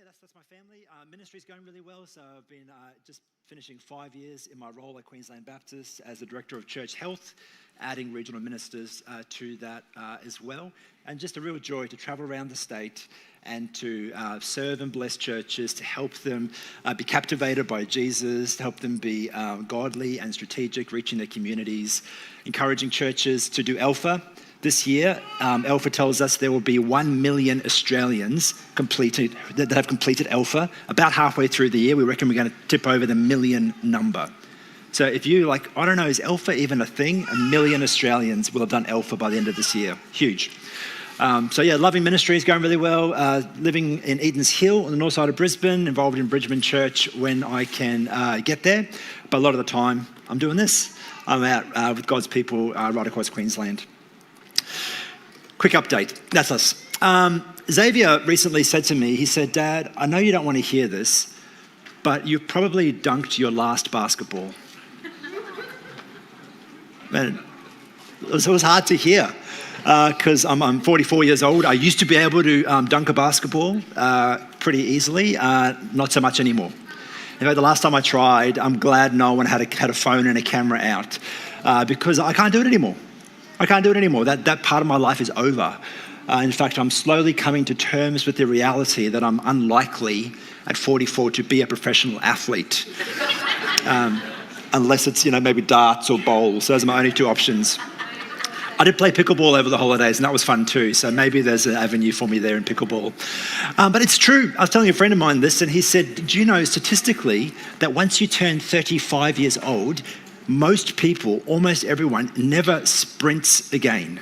That's my family. Ministry's going really well. So I've been just finishing 5 years in my role at Queensland Baptist as the Director of Church Health, adding regional ministers to that as well. And just a real joy to travel around the state and to serve and bless churches, to help them be captivated by Jesus, to help them be godly and strategic, reaching their communities, encouraging churches to do Alpha. This year, Alpha tells us there will be 1 million Australians that have completed Alpha. About halfway through the year, we reckon we're going to tip over the million number. So if you I don't know, is Alpha even a thing? 1 million Australians will have done Alpha by the end of this year. Huge. Loving ministry is going really well. Living in Edens Hill on the north side of Brisbane, involved in Bridgman Church when I can get there. But a lot of the time, I'm doing this. I'm out with God's people right across Queensland. Quick update, that's us. Xavier recently said to me, he said, "Dad, I know you don't want to hear this, but you probably dunked your last basketball." Man, it was hard to hear because I'm 44 years old. I used to be able to dunk a basketball pretty easily, not so much anymore. In fact, the last time I tried, I'm glad no one had a phone and a camera out because I can't do it anymore. That part of my life is over. In fact, I'm slowly coming to terms with the reality that I'm unlikely at 44 to be a professional athlete. Unless it's, maybe darts or bowls. Those are my only two options. I did play pickleball over the holidays, and that was fun too. So maybe there's an avenue for me there in pickleball. But it's true. I was telling a friend of mine this, and he said, "Do you know statistically that once you turn 35 years old, most people, almost everyone, never sprints again?"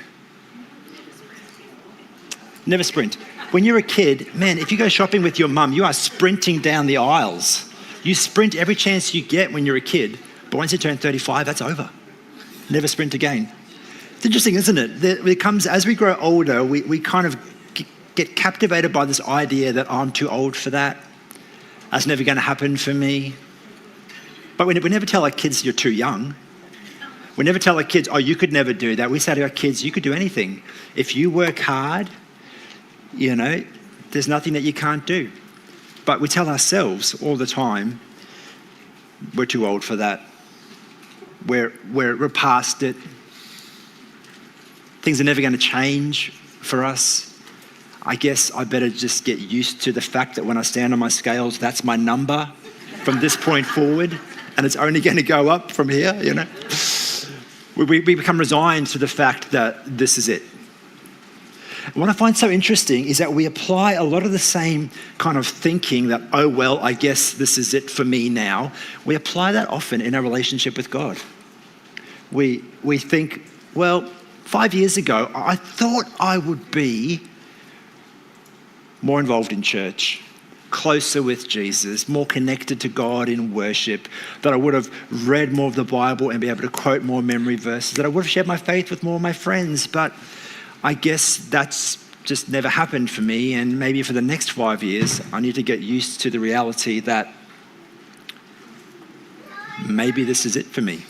Never sprint. When you're a kid, man, if you go shopping with your mum, you are sprinting down the aisles. You sprint every chance you get when you're a kid, but once you turn 35, that's over. Never sprint again. It's interesting, isn't it? It comes, as we grow older, we kind of get captivated by this idea that I'm too old for that. That's never going to happen for me. But we never tell our kids you're too young. We never tell our kids, "Oh, you could never do that." We say to our kids, "You could do anything. If you work hard, there's nothing that you can't do." But we tell ourselves all the time, we're too old for that. We're past it. Things are never going to change for us. I guess I better just get used to the fact that when I stand on my scales, that's my number from this point forward. And it's only going to go up from here, We become resigned to the fact that this is it. What I find so interesting is that we apply a lot of the same kind of thinking that, "Oh, well, I guess this is it for me now." We apply that often in our relationship with God. We think, well, 5 years ago, I thought I would be more involved in church, closer with Jesus, more connected to God in worship, that I would have read more of the Bible and be able to quote more memory verses, that I would have shared my faith with more of my friends. But I guess that's just never happened for me. And maybe for the next 5 years, I need to get used to the reality that maybe this is it for me.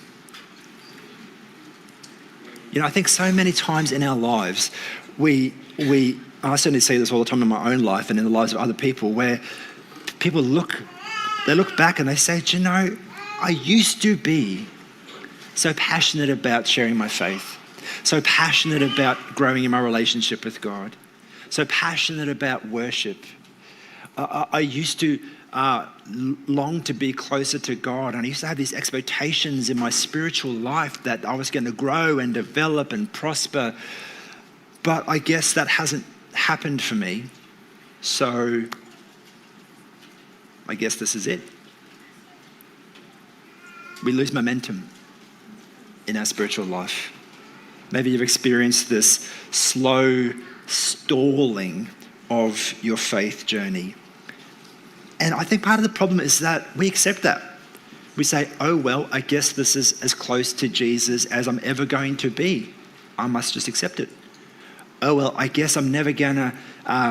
I think so many times in our lives, I certainly see this all the time in my own life and in the lives of other people, where people look back and they say, "Do you know, I used to be so passionate about sharing my faith, so passionate about growing in my relationship with God, so passionate about worship. I used to long to be closer to God. And I used to have these expectations in my spiritual life that I was going to grow and develop and prosper. But I guess that hasn't happened for me. So I guess this is it." We lose momentum in our spiritual life. Maybe you've experienced this slow stalling of your faith journey. And I think part of the problem is that we accept that. We say, "Oh, well, I guess this is as close to Jesus as I'm ever going to be. I must just accept it. Oh, well, I guess I'm never going to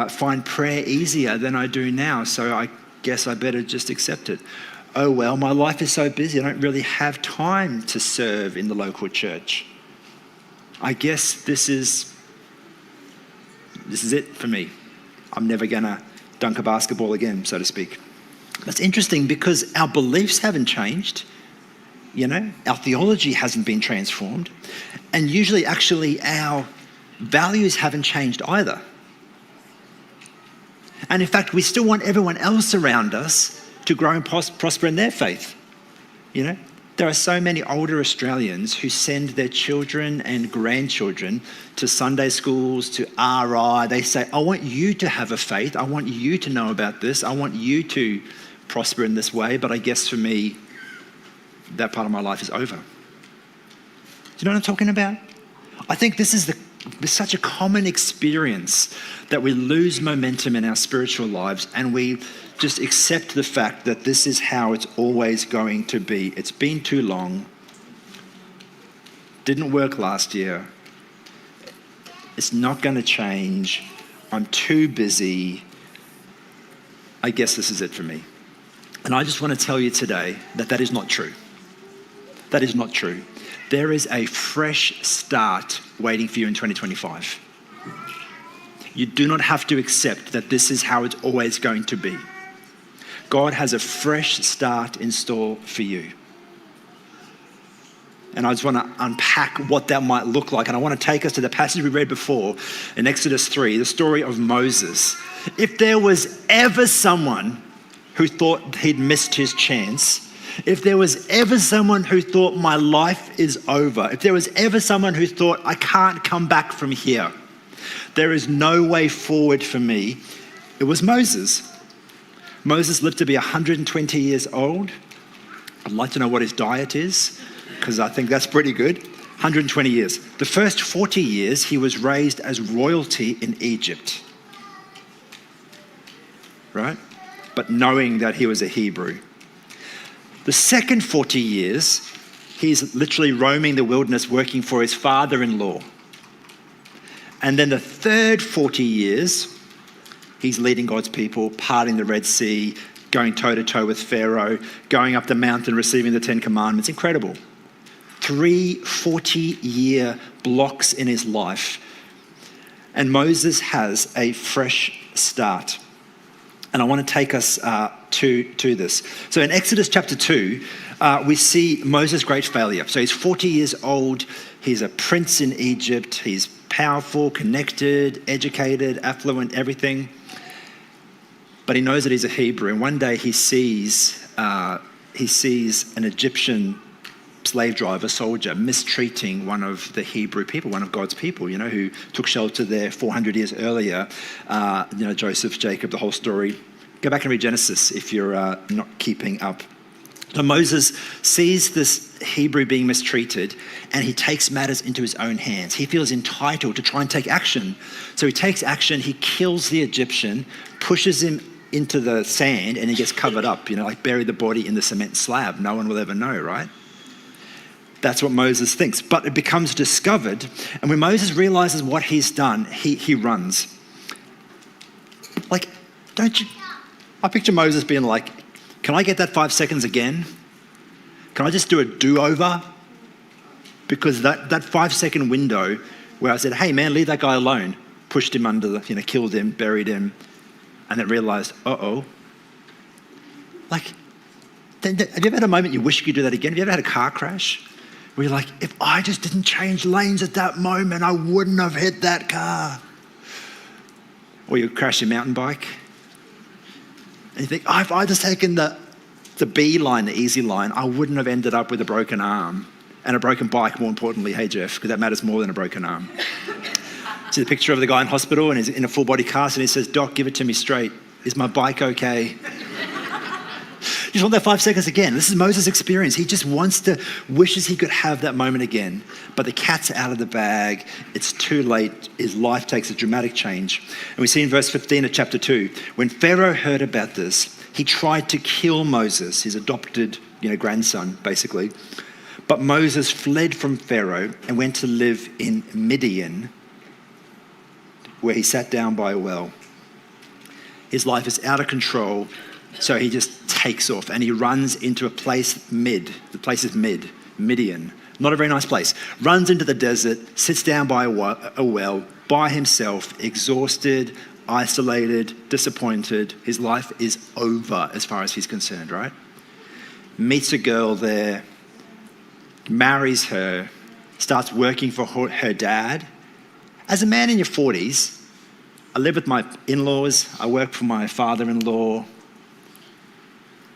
find prayer easier than I do now, so I guess I better just accept it. Oh, well, my life is so busy, I don't really have time to serve in the local church. I guess this is it for me. I'm never going to dunk a basketball again, so to speak. That's interesting because our beliefs haven't changed. Our theology hasn't been transformed. And usually, actually, our values haven't changed either. And in fact, we still want everyone else around us to grow and prosper in their faith. There are so many older Australians who send their children and grandchildren to Sunday schools, to RI. They say, I want you to have a faith. I want you to know about this. I want you to prosper in this way. But I guess for me, that part of my life is over. Do you know what I'm talking about? I think this is such a common experience that we lose momentum in our spiritual lives and we just accept the fact that this is how it's always going to be. It's been too long. Didn't work last year. It's not going to change. I'm too busy. I guess this is it for me. And I just want to tell you today that that is not true. That is not true. There is a fresh start waiting for you in 2025. You do not have to accept that this is how it's always going to be. God has a fresh start in store for you. And I just want to unpack what that might look like. And I want to take us to the passage we read before in Exodus 3, the story of Moses. If there was ever someone who thought he'd missed his chance, if there was ever someone who thought my life is over, if there was ever someone who thought I can't come back from here, there is no way forward for me, it was Moses. Moses lived to be 120 years old. I'd like to know what his diet is, because I think that's pretty good. 120 years. The first 40 years, he was raised as royalty in Egypt. Right? But knowing that he was a Hebrew. The second 40 years, he's literally roaming the wilderness working for his father-in-law. And then the third 40 years, he's leading God's people, parting the Red Sea, going toe-to-toe with Pharaoh, going up the mountain, receiving the 10 Commandments. Incredible. 3 40-year blocks in his life. And Moses has a fresh start. And I want to take us to this. So in Exodus chapter 2, we see Moses' great failure. So he's 40 years old. He's a prince in Egypt. He's powerful, connected, educated, affluent, everything. But he knows that he's a Hebrew. And one day he sees an Egyptian slave driver, soldier, mistreating one of the Hebrew people, one of God's people, who took shelter there 400 years earlier. Joseph, Jacob, the whole story. Go back and read Genesis if you're not keeping up. So Moses sees this Hebrew being mistreated and he takes matters into his own hands. He feels entitled to try and take action. So he takes action, he kills the Egyptian, pushes him into the sand and he gets covered up, bury the body in the cement slab. No one will ever know, right? That's what Moses thinks. But it becomes discovered, and when Moses realizes what he's done, he runs. I picture Moses being like, can I get that 5 seconds again? Can I just do a do-over? Because that 5-second window where I said, hey man, leave that guy alone, pushed him under killed him, buried him, and then realized, have you ever had a moment you wish you could do that again? Have you ever had a car crash? Where you're like, if I just didn't change lanes at that moment, I wouldn't have hit that car. Or you crash your mountain bike. And you think, if I just taken the B line, the easy line, I wouldn't have ended up with a broken arm. And a broken bike, more importantly, hey Jeff, because that matters more than a broken arm. See the picture of the guy in hospital and he's in a full body cast and he says, Doc, give it to me straight. Is my bike okay? You just want that 5 seconds again. This is Moses' experience. He just wishes he could have that moment again. But the cat's out of the bag. It's too late. His life takes a dramatic change. And we see in verse 15 of chapter 2, when Pharaoh heard about this, he tried to kill Moses, his adopted grandson, basically. But Moses fled from Pharaoh and went to live in Midian, where he sat down by a well. His life is out of control. So he just takes off and he runs into a place mid. The place is Midian. Not a very nice place. Runs into the desert, sits down by a well, by himself, exhausted, isolated, disappointed. His life is over as far as he's concerned, right? Meets a girl there, marries her, starts working for her dad. As a man in your 40s, I live with my in-laws, I work for my father-in-law.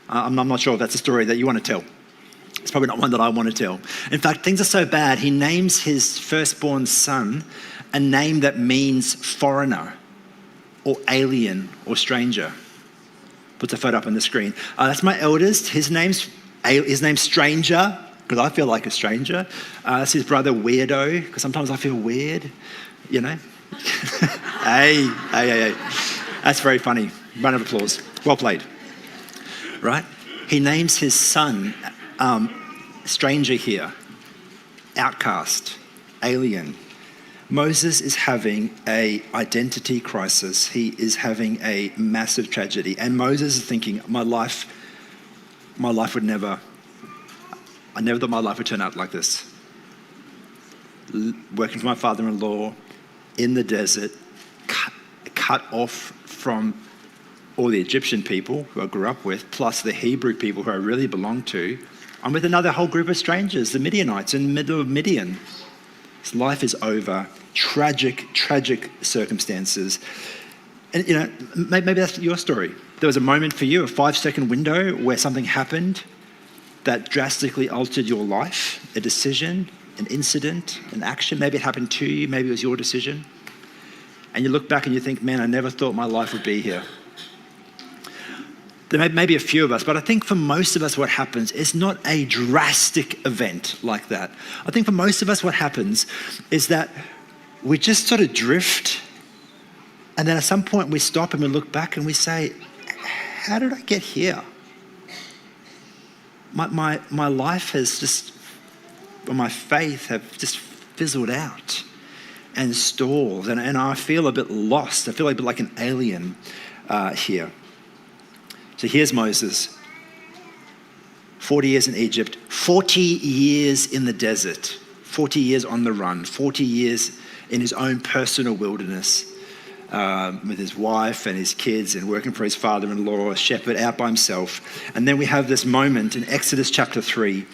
I'm not sure if that's a story that you want to tell. It's probably not one that I want to tell. In fact, things are so bad, he names his firstborn son a name that means foreigner or alien or stranger. Puts a photo up on the screen. That's my eldest. His name's Stranger, because I feel like a stranger. That's his brother, Weirdo, because sometimes I feel weird, you know. Hey. That's very funny. Round of applause. Well played. Right? He names his son Stranger here, outcast, alien. Moses is having an identity crisis. He is having a massive tragedy. And Moses is thinking, I never thought my life would turn out like this. Working for my father-in-law in the desert, cut off from all the Egyptian people who I grew up with, plus the Hebrew people who I really belong to. I'm with another whole group of strangers, the Midianites, in the middle of Midian. His life is over. Tragic circumstances. And, you know, maybe that's your story. There was a moment for you, a 5-second window where something happened that drastically altered your life, a decision, an incident, an action. Maybe it happened to you. Maybe it was your decision. And you look back and you think, man, I never thought my life would be here. There may be a few of us, but I think for most of us what happens is not a drastic event like that. I think for most of us what happens is that we just sort of drift, and then at some point we stop and we look back and we say, how did I get here? My life has just, or my faith have just fizzled out and stalled, and I feel a bit lost. I feel a bit like an alien here. So here's Moses, 40 years in Egypt, 40 years in the desert, 40 years on the run, 40 years in his own personal wilderness with his wife and his kids and working for his father-in-law, a shepherd out by himself. And then we have this moment in Exodus chapter 3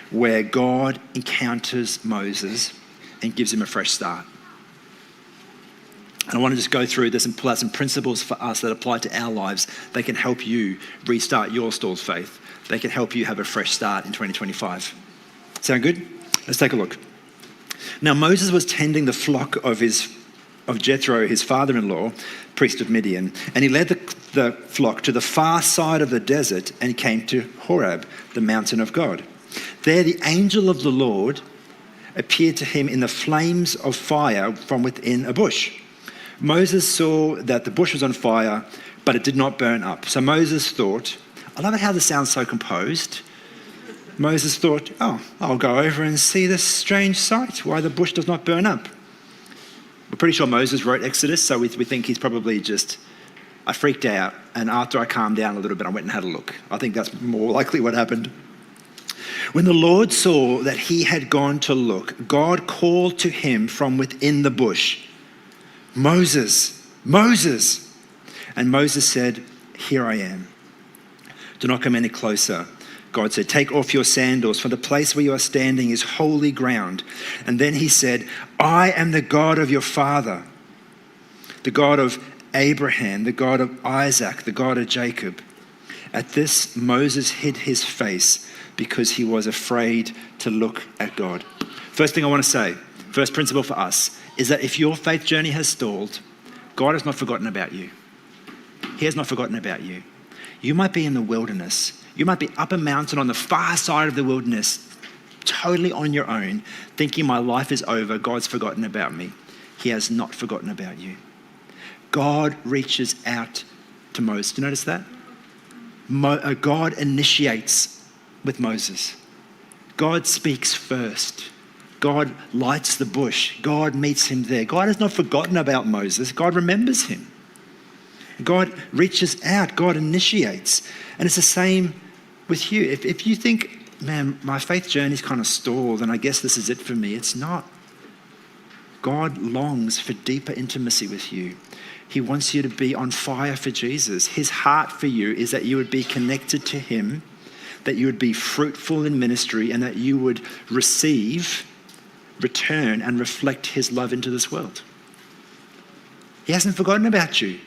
where God encounters Moses and gives him a fresh start. And I want to just go through this and pull out some principles for us that apply to our lives. They can help you restart your stalled faith. They can help you have a fresh start in 2025. Sound good? Let's take a look. Now, Moses was tending the flock of Jethro, his father-in-law, priest of Midian, and he led the flock to the far side of the desert and came to Horeb, the mountain of God. There, the angel of the Lord appeared to him in the flames of fire from within a bush. Moses saw that the bush was on fire, but it did not burn up. So Moses thought, I love how this sounds so composed. Moses thought, I'll go over and see this strange sight, why the bush does not burn up. We're pretty sure Moses wrote Exodus, so we think he's probably just, I freaked out, and after I calmed down a little bit, I went and had a look. I think that's more likely what happened. When the Lord saw that he had gone to look, God called to him from within the bush, Moses, Moses. And Moses said, here I am. Do not come any closer. God said, take off your sandals, for the place where you are standing is holy ground. And then he said, I am the God of your father, the God of Abraham, the God of Isaac, the God of Jacob. At this, Moses hid his face because he was afraid to look at God. First thing I want to say, first principle for us, is that if your faith journey has stalled, God has not forgotten about you. He has not forgotten about you. You might be in the wilderness. You might be up a mountain on the far side of the wilderness, totally on your own, thinking my life is over, God's forgotten about me. He has not forgotten about you. God reaches out to Moses. Do you notice that? God initiates with Moses. God speaks first. God lights the bush. God meets him there. God has not forgotten about Moses. God remembers him. God reaches out. God initiates. And it's the same with you. If you think, man, my faith journey's kind of stalled and I guess this is it for me, it's not. God longs for deeper intimacy with you. He wants you to be on fire for Jesus. His heart for you is that you would be connected to him, that you would be fruitful in ministry, and that you would receive, return, and reflect his love into this world. He hasn't forgotten about you.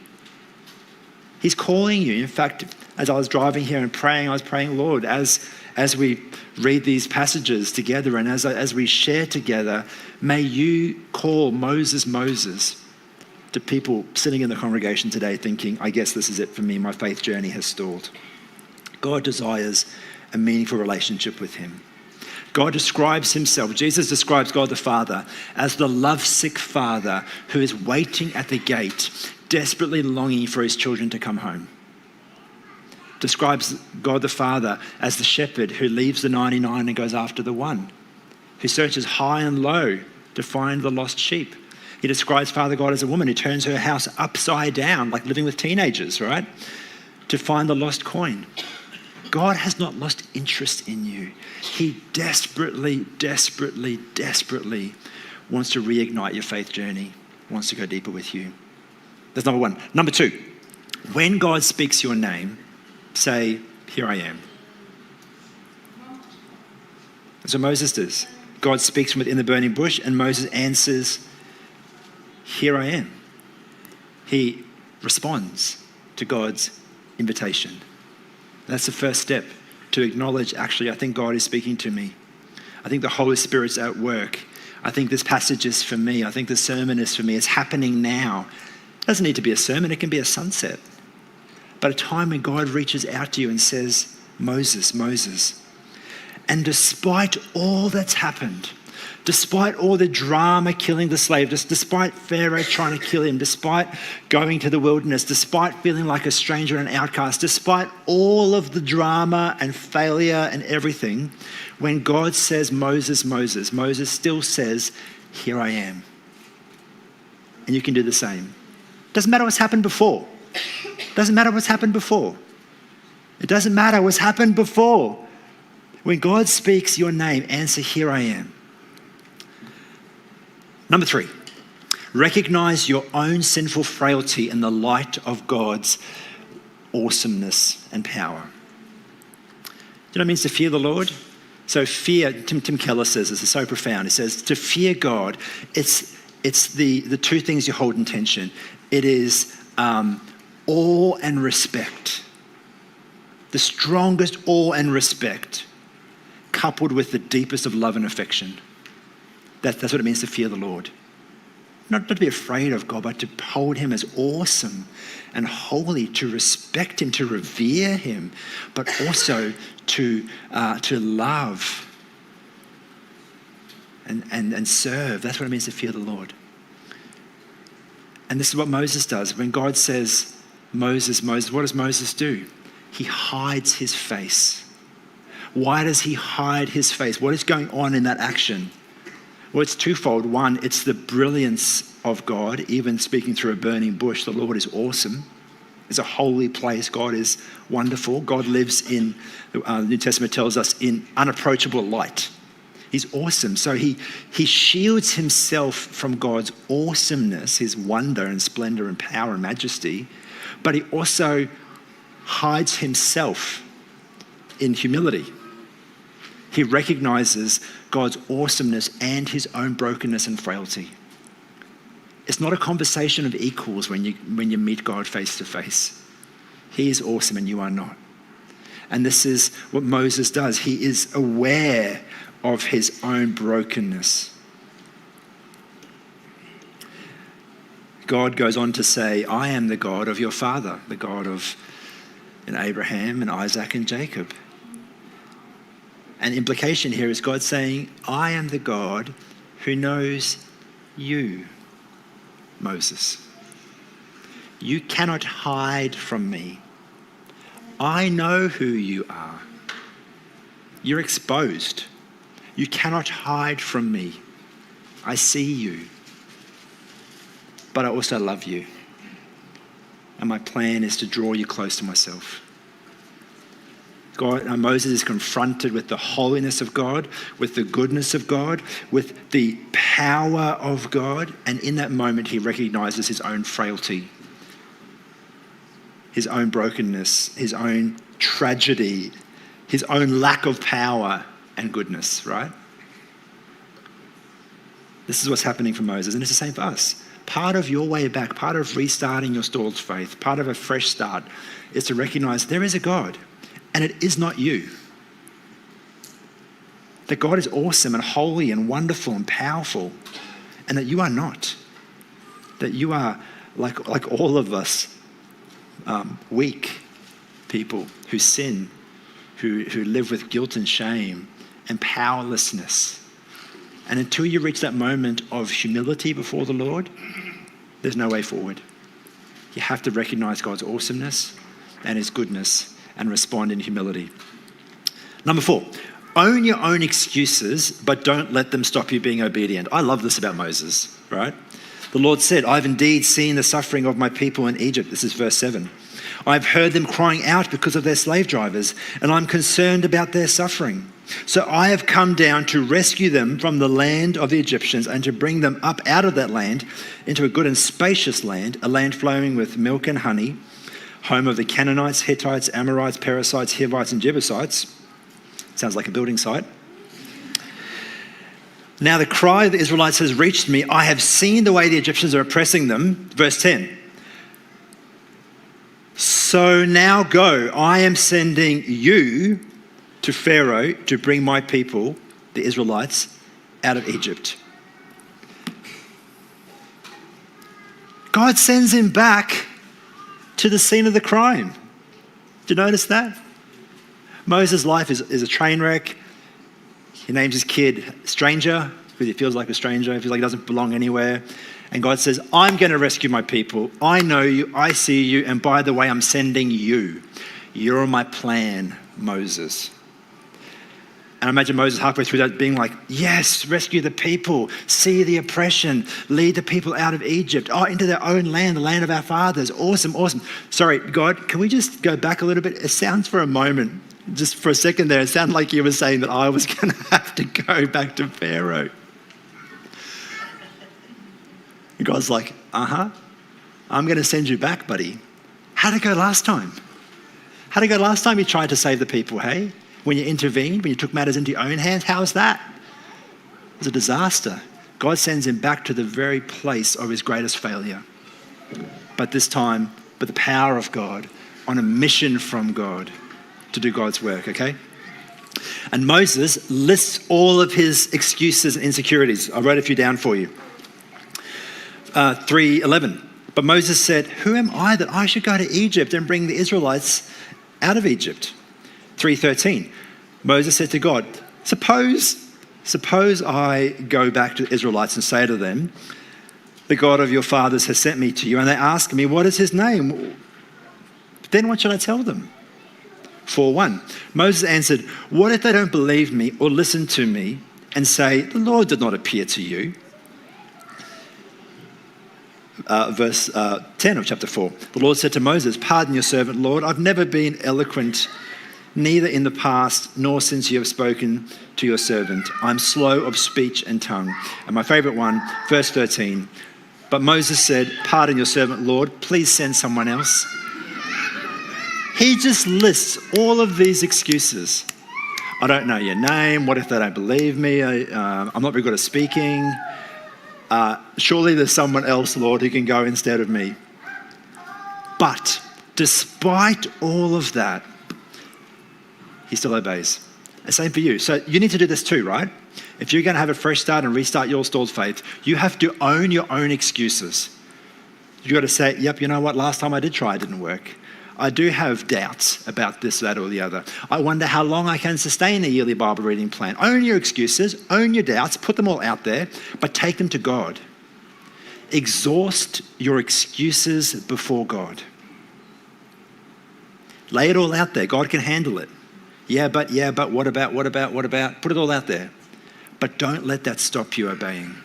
He's calling you. In fact, as I was driving here and praying, I was praying, Lord, as we read these passages together and as we share together, may you call Moses, Moses, to people sitting in the congregation today thinking, I guess this is it for me. My faith journey has stalled. God desires a meaningful relationship with him. God describes himself, Jesus describes God the Father as the lovesick father who is waiting at the gate, desperately longing for his children to come home. Describes God the Father as the shepherd who leaves the 99 and goes after the one, who searches high and low to find the lost sheep. He describes Father God as a woman who turns her house upside down, like living with teenagers, right? To find the lost coin. God has not lost interest in you. He desperately, desperately, desperately wants to reignite your faith journey, wants to go deeper with you. That's number one. Number two, when God speaks your name, say, here I am. That's what Moses does. God speaks from within the burning bush and Moses answers, here I am. He responds to God's invitation. That's the first step, to acknowledge, actually, I think God is speaking to me. I think the Holy Spirit's at work. I think this passage is for me. I think the sermon is for me. It's happening now. It doesn't need to be a sermon. It can be a sunset. But a time when God reaches out to you and says, Moses, Moses. And despite all that's happened, despite all the drama killing the slave, despite Pharaoh trying to kill him, despite going to the wilderness, despite feeling like a stranger and an outcast, despite all of the drama and failure and everything, when God says, Moses, Moses, Moses still says, here I am. And you can do the same. Doesn't matter what's happened before. Doesn't matter what's happened before. It doesn't matter what's happened before. When God speaks your name, answer, here I am. Number three, recognize your own sinful frailty in the light of God's awesomeness and power. Do you know what it means to fear the Lord? So fear, Tim Keller says, this is so profound. He says, to fear God, it's the two things you hold in tension. It is awe and respect. The strongest awe and respect coupled with the deepest of love and affection. That's what it means to fear the Lord. Not to be afraid of God, but to hold him as awesome and holy, to respect him, to revere him, but also to love and serve. That's what it means to fear the Lord. And this is what Moses does. When God says, Moses, Moses, what does Moses do? He hides his face. Why does he hide his face? What is going on in that action? Well, it's twofold. One, it's the brilliance of God, even speaking through a burning bush. The Lord is awesome. It's a holy place. God is wonderful. God lives in, the New Testament tells us, in unapproachable light. He's awesome. So he shields himself from God's awesomeness, his wonder and splendor and power and majesty, but he also hides himself in humility. He recognizes God's awesomeness and his own brokenness and frailty. It's not a conversation of equals when you meet God face to face. He is awesome and you are not. And this is what Moses does. He is aware of his own brokenness. God goes on to say, I am the God of your father, the God of Abraham and Isaac and Jacob. And implication here is God saying, I am the God who knows you, Moses. You cannot hide from me. I know who you are. You're exposed. You cannot hide from me. I see you. But I also love you. And my plan is to draw you close to myself. Moses is confronted with the holiness of God, with the goodness of God, with the power of God. And in that moment, he recognizes his own frailty his own brokenness, his own tragedy, his own lack of power and goodness, right? This is what's happening for Moses, and it's the same for us. Part of your way back, part of restarting your stalled faith, part of a fresh start is to recognize there is a God, and it is not you. That God is awesome and holy and wonderful and powerful, and that you are not. That you are, like all of us, weak people who sin, who live with guilt and shame and powerlessness. And until you reach that moment of humility before the Lord, there's no way forward. You have to recognize God's awesomeness and his goodness and respond in humility. Number 4, own your own excuses, but don't let them stop you being obedient. I love this about Moses, right? The Lord said, I've indeed seen the suffering of my people in Egypt. This is verse 7. I've heard them crying out because of their slave drivers, and I'm concerned about their suffering. So I have come down to rescue them from the land of the Egyptians and to bring them up out of that land into a good and spacious land, a land flowing with milk and honey, home of the Canaanites, Hittites, Amorites, Perizzites, Hivites, and Jebusites. Sounds like a building site. Now the cry of the Israelites has reached me. I have seen the way the Egyptians are oppressing them. Verse 10. So now go. I am sending you to Pharaoh to bring my people, the Israelites, out of Egypt. God sends him back to the scene of the crime. Did you notice that? Moses' life is a train wreck. He names his kid Stranger because he feels like a stranger. He feels like he doesn't belong anywhere. And God says, I'm going to rescue my people. I know you. I see you. And by the way, I'm sending you. You're my plan, Moses. And I imagine Moses halfway through that being like, yes, rescue the people, see the oppression, lead the people out of Egypt, into their own land, the land of our fathers. Awesome, awesome. Sorry, God, can we just go back a little bit? It sounds for a moment, just for a second there, it sounded like you were saying that I was going to have to go back to Pharaoh. And God's like, I'm going to send you back, buddy. How'd it go last time? How'd it go last time you tried to save the people, hey? When you intervened, when you took matters into your own hands, how was that? It was a disaster. God sends him back to the very place of his greatest failure. But this time, with the power of God, on a mission from God to do God's work, okay? And Moses lists all of his excuses and insecurities. I wrote a few down for you. 3:11. But Moses said, who am I that I should go to Egypt and bring the Israelites out of Egypt? 3:13. Moses said to God, suppose I go back to the Israelites and say to them, the God of your fathers has sent me to you, and they ask me, what is his name? Then what should I tell them? 4:1. Moses answered, what if they don't believe me or listen to me and say, the Lord did not appear to you? Verse 10 of chapter 4. The Lord said to Moses, pardon your servant, Lord. I've never been eloquent, neither in the past nor since you have spoken to your servant. I'm slow of speech and tongue. And my favorite one, verse 13. But Moses said, pardon your servant, Lord. Please send someone else. He just lists all of these excuses. I don't know your name. What if they don't believe me? I'm not very good at speaking. Surely there's someone else, Lord, who can go instead of me. But despite all of that, he still obeys. The same for you. So you need to do this too, right? If you're going to have a fresh start and restart your stalled faith, you have to own your own excuses. You've got to say, yep, you know what? Last time I did try, it didn't work. I do have doubts about this, that, or the other. I wonder how long I can sustain a yearly Bible reading plan. Own your excuses, own your doubts, put them all out there, but take them to God. Exhaust your excuses before God. Lay it all out there. God can handle it. Yeah, but, what about? Put it all out there. But don't let that stop you obeying.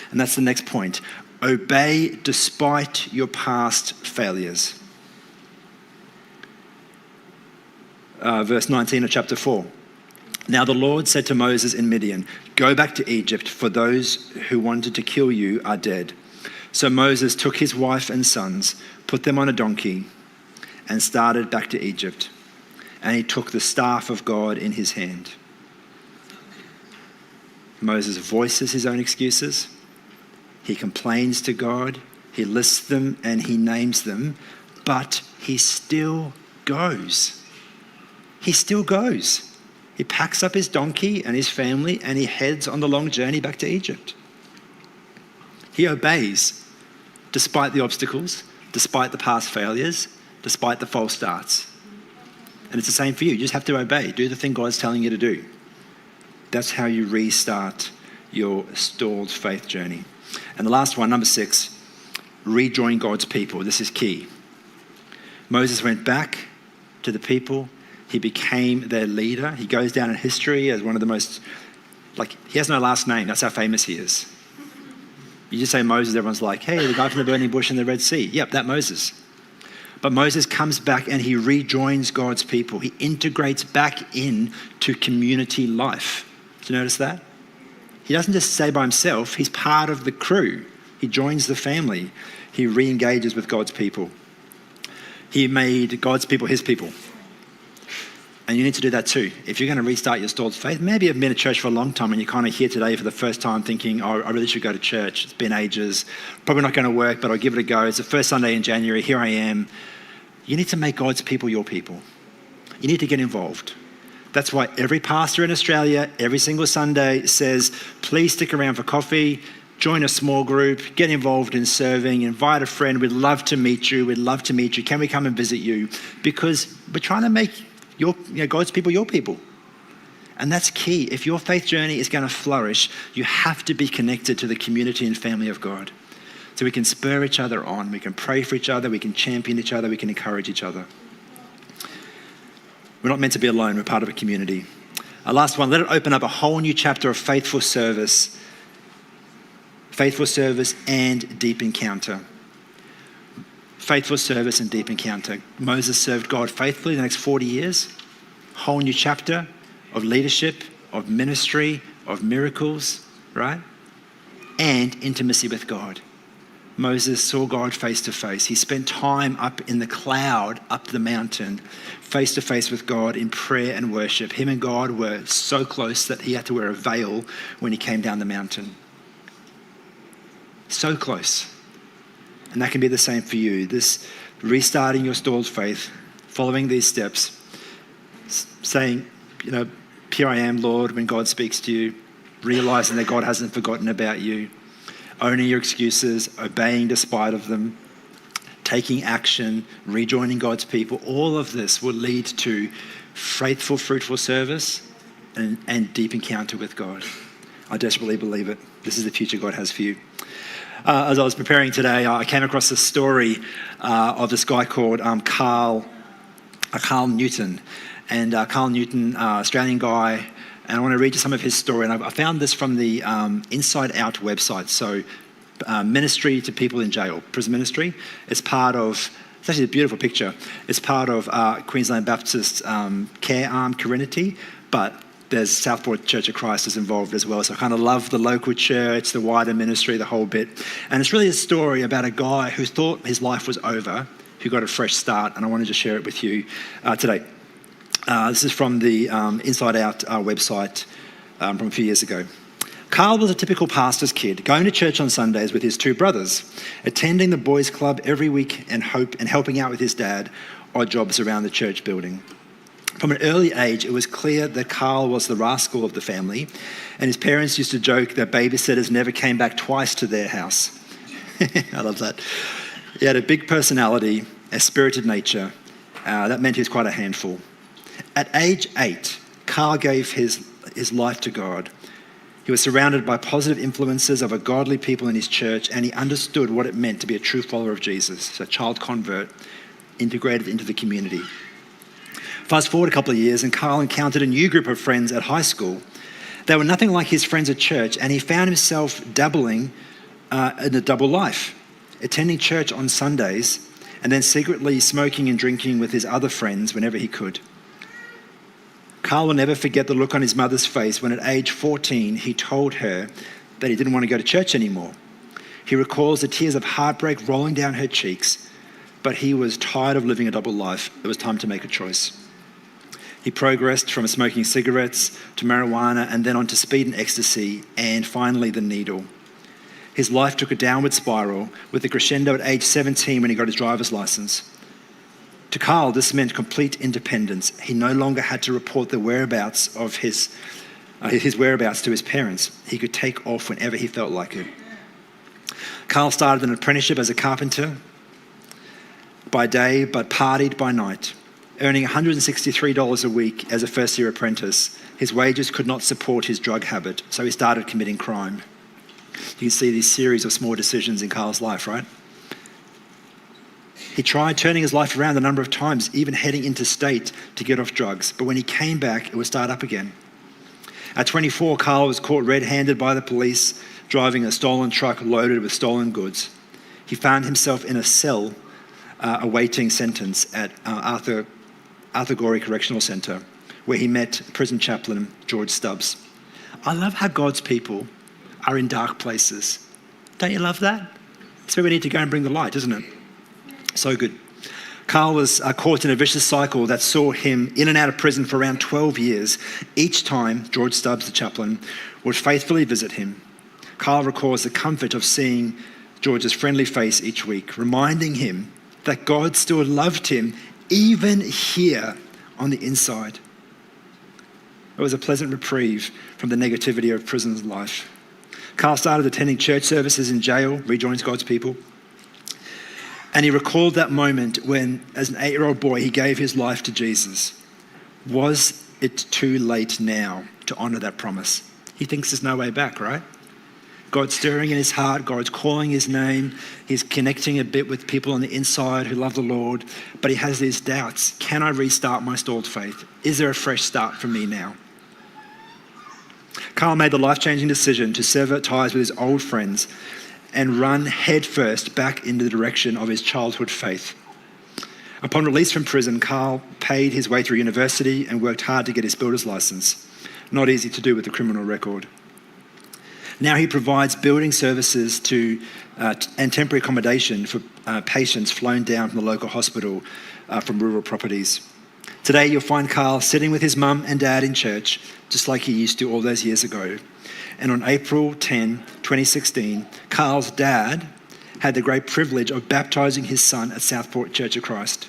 And that's the next point. Obey despite your past failures. Verse 19 of chapter 4. Now the Lord said to Moses in Midian, go back to Egypt, for those who wanted to kill you are dead. So Moses took his wife and sons, put them on a donkey, and started back to Egypt. And he took the staff of God in his hand. Moses voices his own excuses. He complains to God. He lists them and he names them. But he still goes. He still goes. He packs up his donkey and his family and he heads on the long journey back to Egypt. He obeys despite the obstacles, despite the past failures, despite the false starts. And it's the same for you. You just have to obey. Do the thing God's telling you to do. That's how you restart your stalled faith journey. And the last one, number 6, rejoin God's people. This is key. Moses went back to the people. He became their leader. He goes down in history as one of the most, he has no last name. That's how famous he is. You just say Moses, everyone's like, hey, the guy from the burning bush in the Red Sea. Yep, that Moses. But Moses comes back and he rejoins God's people. He integrates back into community life. Did you notice that? He doesn't just stay by himself. He's part of the crew. He joins the family. He re-engages with God's people. He made God's people his people. And you need to do that too. If you're going to restart your stalled faith, maybe you've been to church for a long time and you're kind of here today for the first time thinking, oh, I really should go to church. It's been ages. Probably not going to work, but I'll give it a go. It's the first Sunday in January. Here I am. You need to make God's people your people. You need to get involved. That's why every pastor in Australia, every single Sunday says, please stick around for coffee, join a small group, get involved in serving, invite a friend. We'd love to meet you. We'd love to meet you. Can we come and visit you? Because we're trying to make God's people your people. And that's key. If your faith journey is going to flourish, you have to be connected to the community and family of God. So we can spur each other on. We can pray for each other. We can champion each other. We can encourage each other. We're not meant to be alone. We're part of a community. Last one, let it open up a whole new chapter of faithful service and deep encounter. Faithful service and deep encounter. Moses served God faithfully the next 40 years. Whole new chapter of leadership, of ministry, of miracles, right? And intimacy with God. Moses saw God face to face. He spent time up in the cloud, up the mountain, face to face with God in prayer and worship. Him and God were so close that he had to wear a veil when he came down the mountain. So close. And that can be the same for you. This restarting your stalled faith, following these steps, saying, here I am, Lord, when God speaks to you, realizing that God hasn't forgotten about you, owning your excuses, obeying despite of them, taking action, rejoining God's people. All of this will lead to faithful, fruitful service and deep encounter with God. I desperately believe it. This is the future God has for you. As I was preparing today, I came across this story of this guy called Carl Newton. And Carl Newton, Australian guy, and I want to read you some of his story. And I found this from the Inside Out website. So ministry to people in jail, prison ministry. It's actually a beautiful picture. It's part of Queensland Baptist care arm, Carinity, but there's Southport Church of Christ is involved as well. So I kind of love the local church, the wider ministry, the whole bit. And it's really a story about a guy who thought his life was over, who got a fresh start. And I wanted to share it with you today. This is from the Inside Out website from a few years ago. Carl was a typical pastor's kid, going to church on Sundays with his two brothers, attending the boys' club every week and helping out with his dad, odd jobs around the church building. From an early age, it was clear that Carl was the rascal of the family, and his parents used to joke that babysitters never came back twice to their house. I love that. He had a big personality, a spirited nature. That meant he was quite a handful. At age 8, Carl gave his life to God. He was surrounded by positive influences of a godly people in his church, and he understood what it meant to be a true follower of Jesus, so a child convert, integrated into the community. Fast forward a couple of years, and Carl encountered a new group of friends at high school. They were nothing like his friends at church, and he found himself dabbling in a double life, attending church on Sundays, and then secretly smoking and drinking with his other friends whenever he could. Carl will never forget the look on his mother's face when at age 14 he told her that he didn't want to go to church anymore. He recalls the tears of heartbreak rolling down her cheeks, but he was tired of living a double life. It was time to make a choice. He progressed from smoking cigarettes to marijuana and then on to speed and ecstasy and finally the needle. His life took a downward spiral with a crescendo at age 17 when he got his driver's license. To Carl, this meant complete independence. He no longer had to report the whereabouts of his whereabouts to his parents. He could take off whenever he felt like it. Carl started an apprenticeship as a carpenter by day, but partied by night, earning $163 a week as a first-year apprentice. His wages could not support his drug habit, so he started committing crime. You can see these series of small decisions in Carl's life, right? He tried turning his life around a number of times, even heading interstate to get off drugs. But when he came back, it would start up again. At 24, Carl was caught red-handed by the police, driving a stolen truck loaded with stolen goods. He found himself in a cell awaiting sentence at Arthur Gorey Correctional Centre, where he met prison chaplain George Stubbs. I love how God's people are in dark places. Don't you love that? That's where we need to go and bring the light, isn't it? So good. Carl was caught in a vicious cycle that saw him in and out of prison for around 12 years. Each time, George Stubbs, the chaplain, would faithfully visit him. Carl recalls the comfort of seeing George's friendly face each week, reminding him that God still loved him even here on the inside. It was a pleasant reprieve from the negativity of prison life. Carl started attending church services in jail, rejoins God's people. And he recalled that moment when, as an 8-year-old boy, he gave his life to Jesus. Was it too late now to honor that promise? He thinks there's no way back, right? God's stirring in his heart. God's calling his name. He's connecting a bit with people on the inside who love the Lord. But he has these doubts. Can I restart my stalled faith? Is there a fresh start for me now? Carl made the life-changing decision to sever ties with his old friends and run headfirst back in the direction of his childhood faith. Upon release from prison, Carl paid his way through university and worked hard to get his builder's license. Not easy to do with a criminal record. Now he provides building services and temporary accommodation for patients flown down from the local hospital from rural properties. Today you'll find Carl sitting with his mum and dad in church, just like he used to all those years ago. And on April 10, 2016, Carl's dad had the great privilege of baptizing his son at Southport Church of Christ.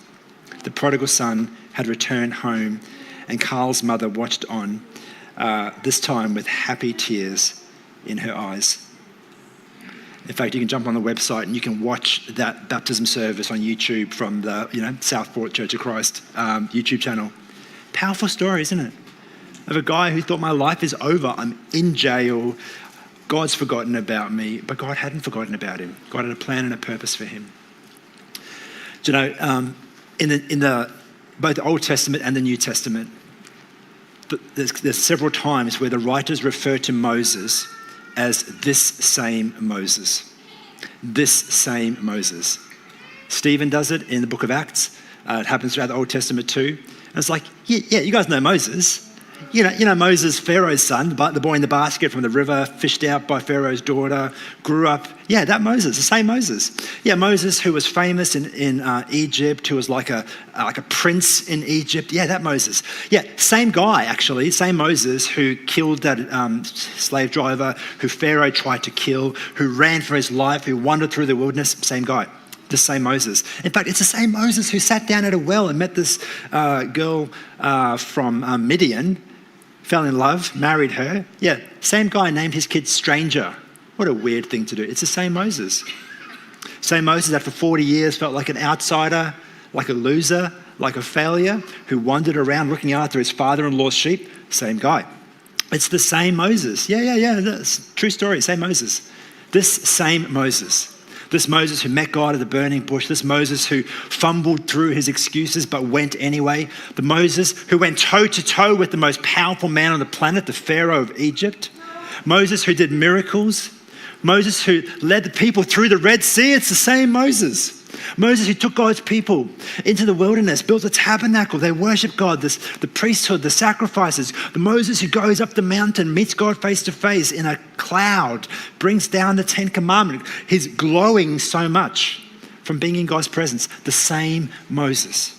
The prodigal son had returned home, and Carl's mother watched on, this time with happy tears in her eyes. In fact, you can jump on the website and you can watch that baptism service on YouTube from the Southport Church of Christ YouTube channel. Powerful story, isn't it? Of a guy who thought, my life is over, I'm in jail, God's forgotten about me, but God hadn't forgotten about him. God had a plan and a purpose for him. Do you know, in both the Old Testament and the New Testament, there's several times where the writers refer to Moses as this same Moses. This same Moses. Stephen does it in the book of Acts. It happens throughout the Old Testament too. And it's like, yeah, you guys know Moses. You know Moses, Pharaoh's son, the boy in the basket from the river, fished out by Pharaoh's daughter, grew up. Yeah, that Moses, the same Moses. Yeah, Moses who was famous in Egypt, who was like a prince in Egypt. Yeah, that Moses. Yeah, same guy actually, same Moses who killed that slave driver, who Pharaoh tried to kill, who ran for his life, who wandered through the wilderness. Same guy. The same Moses. In fact, it's the same Moses who sat down at a well and met this girl from Midian, fell in love, married her. Yeah, same guy named his kid Stranger. What a weird thing to do. It's the same Moses. Same Moses that for 40 years felt like an outsider, like a loser, like a failure, who wandered around looking after his father-in-law's sheep. Same guy. It's the same Moses. Yeah. That's true story. Same Moses. This same Moses. This Moses who met God at the burning bush. This Moses who fumbled through his excuses but went anyway. The Moses who went toe-to-toe with the most powerful man on the planet, the Pharaoh of Egypt. Moses who did miracles. Moses who led the people through the Red Sea. It's the same Moses. Moses who took God's people into the wilderness, built a tabernacle. They worship God, the priesthood, the sacrifices. The Moses who goes up the mountain, meets God face to face in a cloud, brings down the 10 Commandments. He's glowing so much from being in God's presence. The same Moses.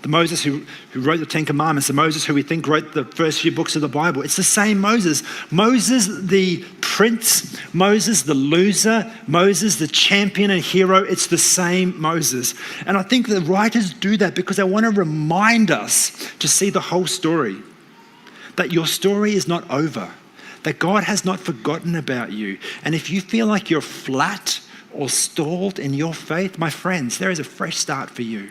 The Moses who wrote the Ten Commandments, the Moses who we think wrote the first few books of the Bible. It's the same Moses. Moses the prince, Moses the loser, Moses the champion and hero. It's the same Moses. And I think the writers do that because they want to remind us to see the whole story. That your story is not over. That God has not forgotten about you. And if you feel like you're flat or stalled in your faith, my friends, there is a fresh start for you.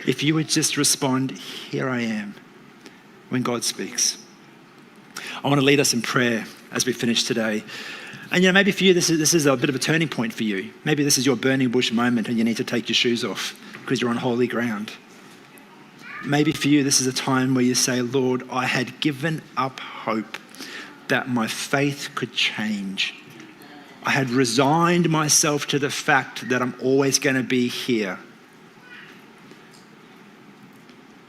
If you would just respond, here I am, when God speaks. I want to lead us in prayer as we finish today. And maybe for you, this is a bit of a turning point for you. Maybe this is your burning bush moment and you need to take your shoes off because you're on holy ground. Maybe for you, this is a time where you say, Lord, I had given up hope that my faith could change. I had resigned myself to the fact that I'm always going to be here.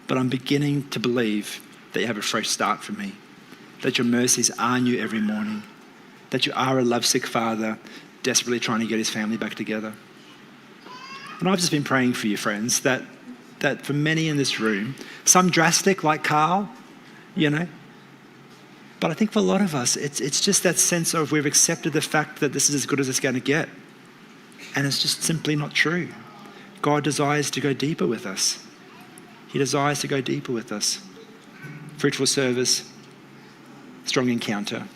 But I'm beginning to believe that you have a fresh start for me, that your mercies are new every morning, that you are a lovesick father desperately trying to get his family back together. And I've just been praying for you, friends, that for many in this room, some drastic like Carl, but I think for a lot of us, it's just that sense of we've accepted the fact that this is as good as it's going to get. And it's just simply not true. God desires to go deeper with us. He desires to go deeper with us. Fruitful service, strong encounter.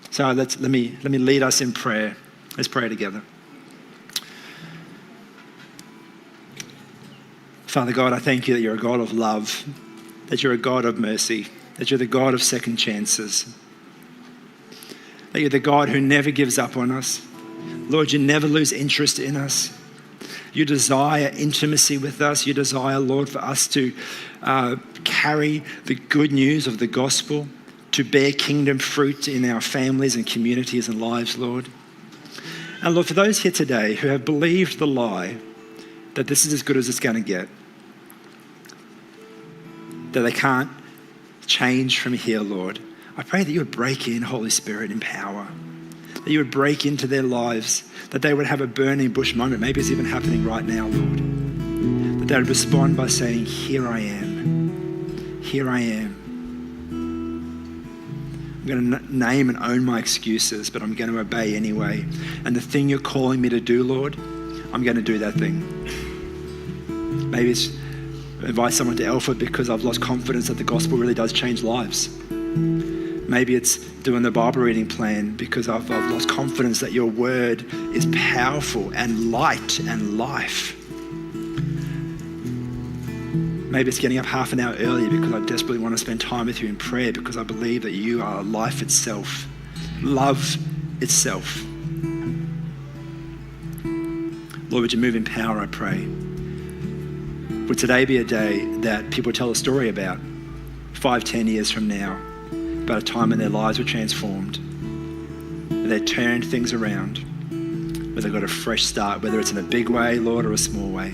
So let me lead us in prayer. Let's pray together. Father God, I thank you that you're a God of love, that you're a God of mercy, that you're the God of second chances, that you're the God who never gives up on us. Lord, you never lose interest in us. You desire intimacy with us. You desire, Lord, for us to carry the good news of the gospel, to bear kingdom fruit in our families and communities and lives, Lord. And Lord, for those here today who have believed the lie that this is as good as it's going to get, that they can't change from here, Lord, I pray that you would break in, Holy Spirit, in power, that you would break into their lives, that they would have a burning bush moment. Maybe it's even happening right now, Lord. That they would respond by saying, here I am. Here I am. I'm going to name and own my excuses, but I'm going to obey anyway. And the thing you're calling me to do, Lord, I'm going to do that thing. Maybe it's invite someone to Alpha because I've lost confidence that the gospel really does change lives. Maybe it's doing the Bible reading plan because I've lost confidence that your word is powerful and light and life. Maybe it's getting up half an hour earlier because I desperately want to spend time with you in prayer because I believe that you are life itself, love itself. Lord, would you move in power, I pray. Would today be a day that people tell a story about 5-10 years from now, about a time when their lives were transformed, where they turned things around, where they got a fresh start, whether it's in a big way, Lord, or a small way.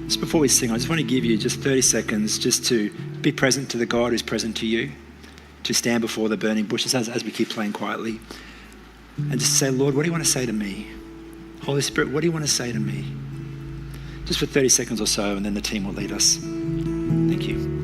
Just before we sing, I just want to give you just 30 seconds just to be present to the God who's present to you, to stand before the burning bushes as we keep playing quietly, and just say, Lord, what do you want to say to me? Holy Spirit, what do you want to say to me? Just for 30 seconds or so, and then the team will lead us. Thank you.